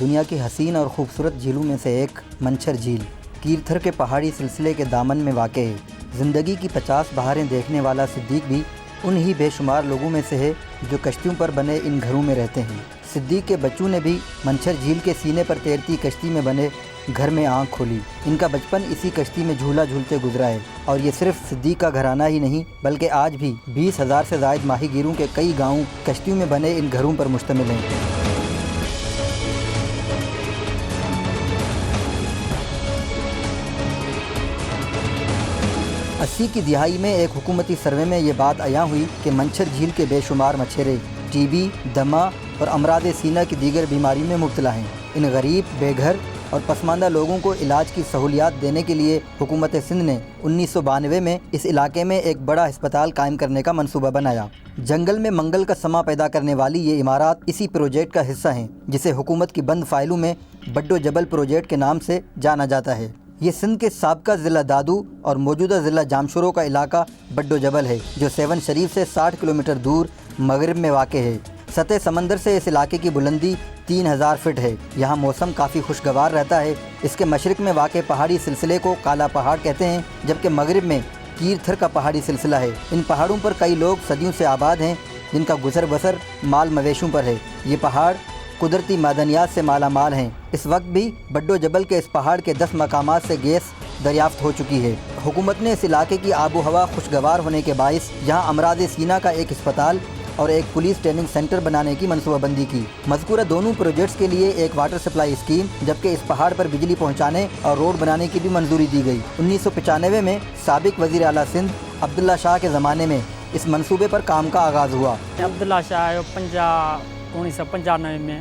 دنیا کی حسین اور خوبصورت جھیلوں میں سے ایک منچھر جھیل کیرتھر کے پہاڑی سلسلے کے دامن میں واقع ہے۔ زندگی کی 50 بہاریں دیکھنے والا صدیق بھی ان ہی بے شمار لوگوں میں سے ہے جو کشتیوں پر بنے ان گھروں میں رہتے ہیں۔ صدیق کے بچوں نے بھی منچھر جھیل کے سینے پر تیرتی کشتی میں بنے گھر میں آنکھ کھولی۔ ان کا بچپن اسی کشتی میں جھولا جھولتے گزرا ہے، اور یہ صرف صدیق کا گھرانہ ہی نہیں بلکہ آج بھی 20,000 سے زائد ماہی گیروں کے کئی گاؤں کشتیوں میں بنے ان گھروں پر مشتمل ہیں۔ 80 کی دہائی میں ایک حکومتی سروے میں یہ بات عیاں ہوئی کہ منچھر جھیل کے بے شمار مچھیرے ٹی بی، دمہ اور امراض سینہ کی دیگر بیماریوں میں مبتلا ہیں۔ ان غریب، بے گھر اور پسماندہ لوگوں کو علاج کی سہولیات دینے کے لیے حکومت سندھ نے 1992 میں اس علاقے میں ایک بڑا ہسپتال قائم کرنے کا منصوبہ بنایا۔ جنگل میں منگل کا سماں پیدا کرنے والی یہ عمارات اسی پروجیکٹ کا حصہ ہیں، جسے حکومت کی بند فائلوں میں بڈو جبل پروجیکٹ کے نام سے جانا جاتا ہے۔ یہ سندھ کے سابقہ ضلع دادو اور موجودہ ضلع جامشورو کا علاقہ بڈو جبل ہے، جو سیون شریف سے 60 کلومیٹر دور مغرب میں واقع ہے۔ سطح سمندر سے اس علاقے کی بلندی 3000 فٹ ہے۔ یہاں موسم کافی خوشگوار رہتا ہے۔ اس کے مشرق میں واقع پہاڑی سلسلے کو کالا پہاڑ کہتے ہیں، جبکہ مغرب میں کیرتھر کا پہاڑی سلسلہ ہے۔ ان پہاڑوں پر کئی لوگ صدیوں سے آباد ہیں، جن کا گزر بسر مال مویشیوں پر ہے۔ یہ پہاڑ قدرتی معدنیات سے مالا مال ہیں۔ اس وقت بھی بڈو جبل کے اس پہاڑ کے 10 مقامات سے گیس دریافت ہو چکی ہے۔ حکومت نے اس علاقے کی آب و ہوا خوشگوار ہونے کے باعث یہاں امراض سینہ کا ایک ہسپتال اور ایک پولیس ٹریننگ سینٹر بنانے کی منصوبہ بندی کی۔ مذکورہ دونوں پروجیکٹس کے لیے ایک واٹر سپلائی اسکیم، جبکہ اس پہاڑ پر بجلی پہنچانے اور روڈ بنانے کی بھی منظوری دی گئی۔ 1995 میں سابق وزیر اعلیٰ سندھ عبداللہ شاہ کے زمانے میں اس منصوبے پر کام کا آغاز ہوا۔ عبداللہ شاہ 1995 میں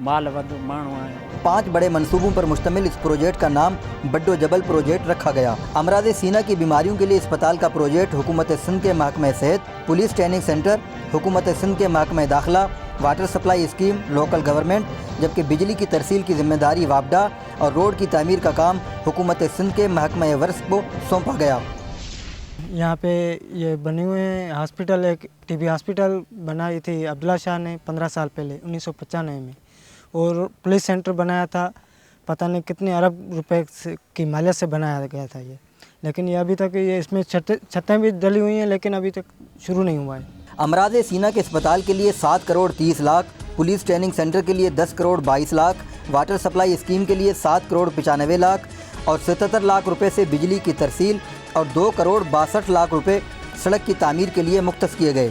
مال ود مانو ہیں۔ 5 بڑے منصوبوں پر مشتمل اس پروجیکٹ کا نام بڈو جبل پروجیکٹ رکھا گیا۔ امراض سینہ کی بیماریوں کے لیے اسپتال کا پروجیکٹ حکومت سندھ کے محکمہ صحت، پولیس ٹریننگ سینٹر حکومت سندھ کے محکمہ داخلہ، water supply scheme local government, جبکہ بجلی کی ترسیل کی ذمہ داری وابڈا اور روڈ کی تعمیر کا کام حکومت سندھ کے محکمہ ورث کو سونپا گیا۔ یہاں پہ یہ بنے ہوئے ہیں ہاسپٹل، ایک ٹی بی ہاسپٹل بنائی تھی عبداللہ شاہ نے 15 سال پہلے 1995 میں، اور پولیس سینٹر بنایا تھا، پتہ نہیں کتنے ارب روپے کی مالیت سے بنایا گیا تھا یہ، لیکن یہ ابھی تک یہ اس میں چھتیں بھی ڈلی ہوئی ہیں، لیکن ابھی تک شروع نہیں ہوا ہے۔ امراض سینہ کے اسپتال کے لیے 7 crore 30 lakh, police training centre کے لیے 10 crore 22 lakh, water supply scheme کے لیے 7 کروڑ 95 لاکھ اور 77 لاکھ روپے سے بجلی کی ترسیل اور 2 کروڑ 62 لاکھ روپے سڑک کی تعمیر کے لیے مختص کیے گئے۔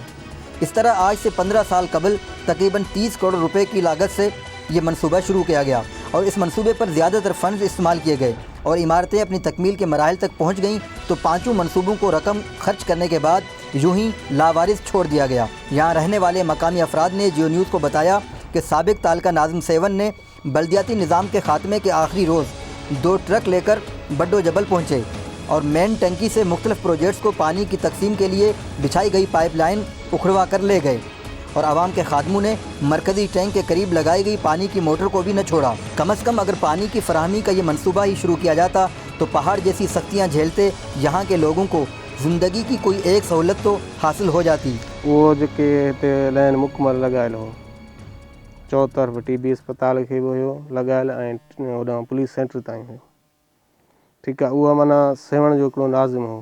اس طرح آج سے 15 سال قبل تقریباً 30 کروڑ روپے کی لاگت سے یہ منصوبہ شروع کیا گیا، اور اس منصوبے پر زیادہ تر فنڈز استعمال کیے گئے اور عمارتیں اپنی تکمیل کے مراحل تک پہنچ گئیں، تو 5 منصوبوں کو رقم خرچ کرنے کے بعد یوں ہی لاوارث چھوڑ دیا گیا۔ یہاں رہنے والے مقامی افراد نے جیو نیوز کو بتایا کہ سابق تعلقہ ناظم سیون نے بلدیاتی نظام کے خاتمے کے آخری روز 2 ٹرک لے کر بڈو جبل پہنچے اور مین ٹنکی سے مختلف پروجیکٹس کو پانی کی تقسیم کے لیے بچھائی گئی پائپ لائن اکھڑوا کر لے گئے، اور عوام کے خادموں نے مرکزی ٹینک کے قریب لگائی گئی پانی کی موٹر کو بھی نہ چھوڑا۔ کم از کم اگر پانی کی فراہمی کا یہ منصوبہ ہی شروع کیا جاتا تو پہاڑ جیسی سختیاں جھیلتے یہاں کے لوگوں کو زندگی کی کوئی ایک سہولت تو حاصل ہو جاتی۔ وہ جو کہ لائن مکمل لگائل ہو، چو طرف ٹی بی اسپتال کے بھی ہو لگائل اور پولیس سینٹر تائیں ہو، ٹھیک ہے۔ وہ مانا سیون جو ہکڑو ناظم ہو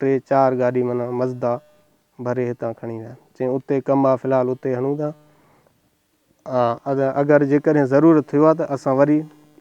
3-4 گاڑی مانا مزدا بھرے ہتاں کھڑی ویا، چیں اتنے کم آ فی الحال اتنے ہنوں تا۔ اگر جیکر ضرورت تھیو تو اساں وری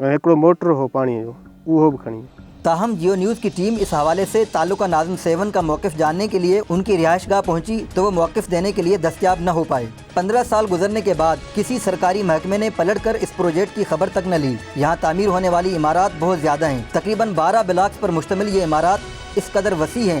ہکڑو موٹر ہو پانی جو وہ بھی کھڑی۔ تاہم جیو نیوز کی ٹیم اس حوالے سے تعلقہ ناظم سیون کا موقف جاننے کے لیے ان کی رہائش گاہ پہنچی تو وہ موقف دینے کے لیے دستیاب نہ ہو پائے۔ 15 سال گزرنے کے بعد کسی سرکاری محکمے نے پلٹ کر اس پروجیکٹ کی خبر تک نہ لی۔ یہاں تعمیر ہونے والی عمارات بہت زیادہ ہیں، تقریباً 12 بلاکس پر مشتمل یہ عمارات اس قدر وسیع ہیں